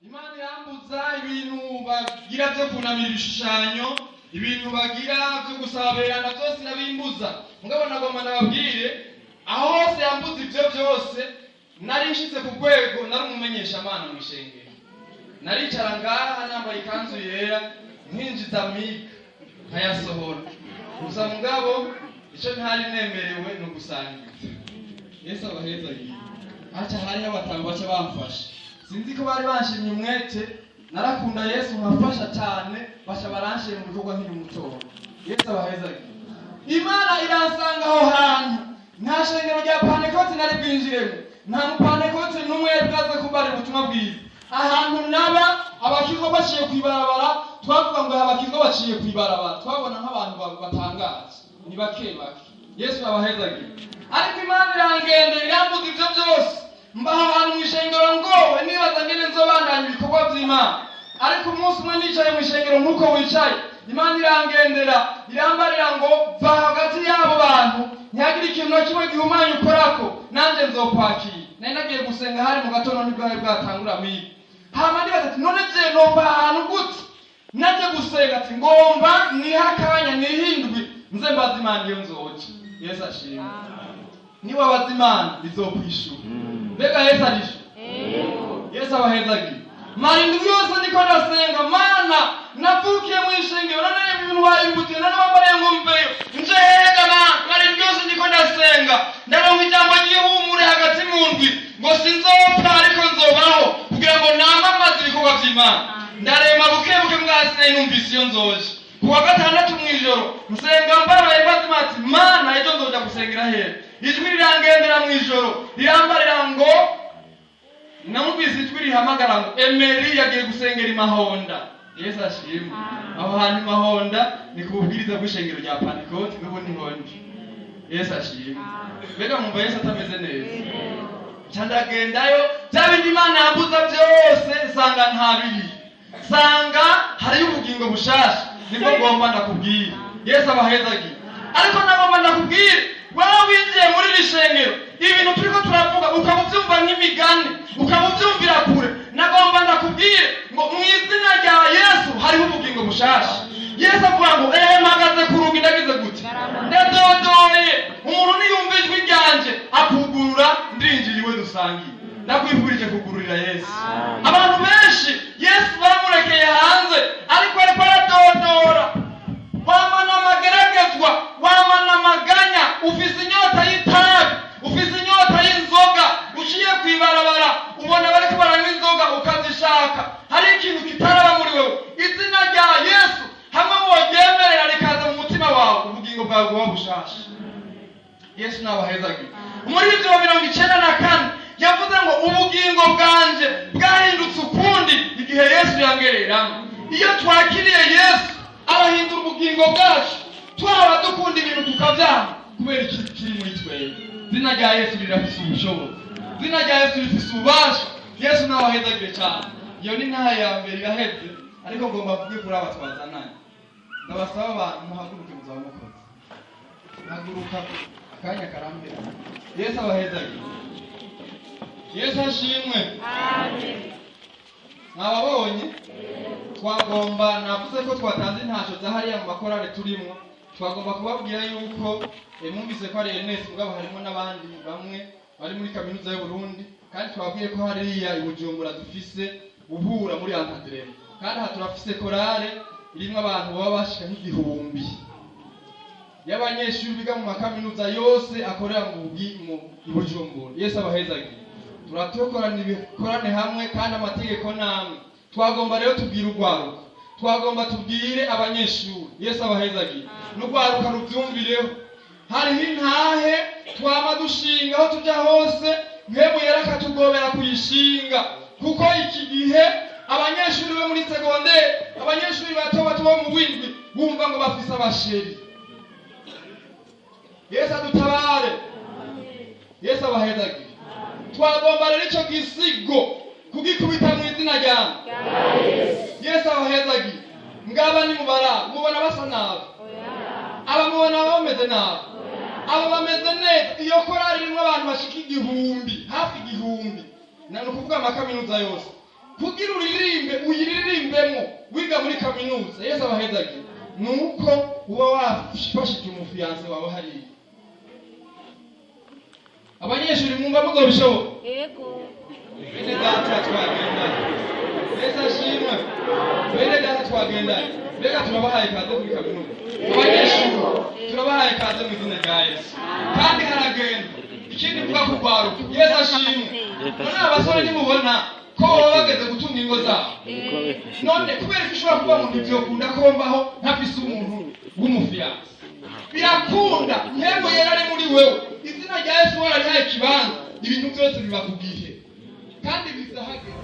Imana yambuza ibintu bagira byo kunamira ibishushanyo, ibintu bagira byo gusaberana byose irabimbuza. Mugabo nagomba nababwire, aho hose yambuza ibyo byose, nari nshitse ku rwego nari umumenyesha Imana mu ishengero. Naricara ngaha nambaye ikanzu yera, nkinjiza mika nkayasohora. Gusa mugabo icyo ntari nemerewe no gusangiza. Yesu abahezagiye. Acha hariho abatanga baca bamfasha. Sinzi ko bari banshimye umwete, narakunda Yesu nkafasha cyane, basha baranshira mu bikorwa nkiri mutoya. Yesu abahezagiye. Imana iransanga aho hantu. Nta shengero rya Pentecote nari bwinjiremo. Nta mupantekote n'umwe bwaza kubara ubutumwa bwiza. Ahantu naba abakizwa baciye kwibarabara, twavuga ngo abakizwa baciye kwibarabara. Twabona nk'abantu batangaje. Ni bake. Yesu abahezagiye. Ariko Imana irangende irambuza ibyo byose. Mbaho ahantu mu ishengero ngowe nibaza ngene nzobandanya ibikorwa by'Imana. Ariko umunsi umwe nicaye mu ishengero nkuko wicaye, Imana irangendera irambarira ngo va hagati y'abo bantu, ntihagire ikintu na kimwe gihumanya ukorako, nanjye nzokwakira. Nari nagiye gusenga hari mu gatondo ntibwari bwatangura miga. Hama ndibaza ati none je nomba ahantu gute? Naje gusenga ati ngomba nihakanya nihindwi nze mbaza Imana iyo nzoje. Yesu ashimwe. Niba wabaza Imana bizokwishura. Mbega Yesu arisho? Yesu abahezagiye. Marindi byose niko ndasenga, Mana navukiye mu ishengero none ibintu wayimbutiye none bambariye ngo mveyo. Njega Mana, marindi byose niko ndasenga. Ndaronka ijambo ry'ihumure hagati mu ndwi ngo sinzopfa ariko nzobaho kugira ngo namamaze ibikorwa by'Imana. Ndarema bukebuke mwasiye numvise iyo nzoje. Kuwa gatandatu mw'ijoro nsenga mbaraye mbaza ati Mana ejo nzoja gusengera hehe. Ijwi rirangendera mw'ijoro rirambarira ngo namubise ijwi rihamagara ngo Emery yagiye gusengera iMahonda. Yesu ashimwe. Aho hantu iMahonda ni kububwiriza bw'ishengero rya Pentecote n'ubu ni honje. Yesu ashimwe. Mbega mwumva Yesu atameze neza. Candagendayo byabindi Imana yambuza byose sanga ntabiri. Sanga hari ubugingo bushasha. Nibwo ngomba ndakubwira. Yesu abahezagiye. Ariko nagomba ndakubwira, wowe winjiye muri rishengero, ibintu turiko turavuga ukabuvyumva nk'imigani, ukabuvyumvira kure. Nagomba ndakubwire ngo mu izina rya Yesu hariho ubugingo bushasha. Yesu avuga ngo mpagaze ku rugi ndagize gute? Ndadodoye. Umuntu niyumva ijwi ryanje akugurura ndinjiriwe dusangiye. Ndakwifurije kugururira Yesu. Abantu benshi Yesu bamurekeye hanze ariko ariko aradodora. Wamana amageragezwa, wamana amaganya, ufise inyota y'itabi, ufise inyota y'inzoga, uciye kwibarabara ubona bariko baranywa inzoga ukazishaka. Hari ikintu kitaraba muri wewe. Izina rya Yesu hamwe wogyemerera rikaza mu mutima wawe, ubugingo bwawe buba bushasha. Yesu nabahezagiye. Umuririmbyi wa 94 yavuze ngo ubugingo bwanje bwahindutse ukundi igihe Yesu yangereramo. Iyo twakiriye Yesu arahindura ubugingo bwacu, twaba dukunda ibintu tukabyanga kubera ikintu kiri muri twebwe. Izina rya Yesu rirafise ubushobozi. Izina rya Yesu rifise ububasha. Yesu nabahezagiye cyane. Iyo ni ntaha ya mbere iraheze, ariko ngomba kuvuga kuri aba twazananye. Ndabasaba abantu muhaguruke muzaba mukoze. Haguruka akanya karambira. Yesu abahezagiye. Yesu ashimwe. Amen. Mwababonye? Twagomba navuze ko twatanze intasho za hariya mu makorale turimo. Twagomba kubabwira yuko mwumvise ko ari Ernest mugabo harimo n'abandi bamwe bari muri kaminuza y'u Burundi, kandi twabwiye ko hariya i Bujumbura dufise uhura muri Antadrem. Kandi aha turafise korale irimo abantu baba bashika nk'igihumbi y'abanyeshuri biga mu makaminuza yose akorera mu Bujumbura. Yesu abahezagiye. Turatokorane hamwe kandi amategeko namwe. Twagomba rero tubwire urwaruka, twagomba tubwire abanyeshuri. Yesu abahezagiye. N'urwaruka rubyumvireho. Hariho intahe twama dushinga aho tujya hose, mwebwe yarakatugobera kuyishinga, kuko iki gihe abanyeshuri bo muri segondere, abanyeshuri bato bato bo mu windwi bumva ngo bafise abasheri. Yesu adutabare. Yesu abahezagiye. Twagomba rero icyo gisigo kugikubita mu izina ryawe. Yesu abahezagiye. Ngaba ni mubara mubona basa nabi, aba mubona bameze nabi, aba bameze neza. Iyo korali irimo abantu bashika igihumbi, hafi igihumbi, na nukuvuga amakaminuza yose. kugira uririmbe uyiririmbemo wiga muri kaminuza Yesu abahezagiye nuko uba wafashije umufiyanse wawe hariya. Abanyeshuri mwumva muzobishoboka? Yego. Bene data twagenda. Yesu ashimwe. Bene data twagenda. Mbega turabahaye kaze muri kaminuza. Abanyeshuri turabahaye kaze mu izina rya Yesu. Kandi haragenda. Ikindi mvuga ku rwaruka. Yesu ashimwe. None abasore nimubona ko bageze gutunga ingo zabo. None kubera ko ushobora kuba mu byo kunda kombaho ntafise umuntu w'umufiyanse. Birakunda yego yerari muri wewe izina rya Yesu wararihaye kibanza ibintu byose biba kugihe kandi bizahagera.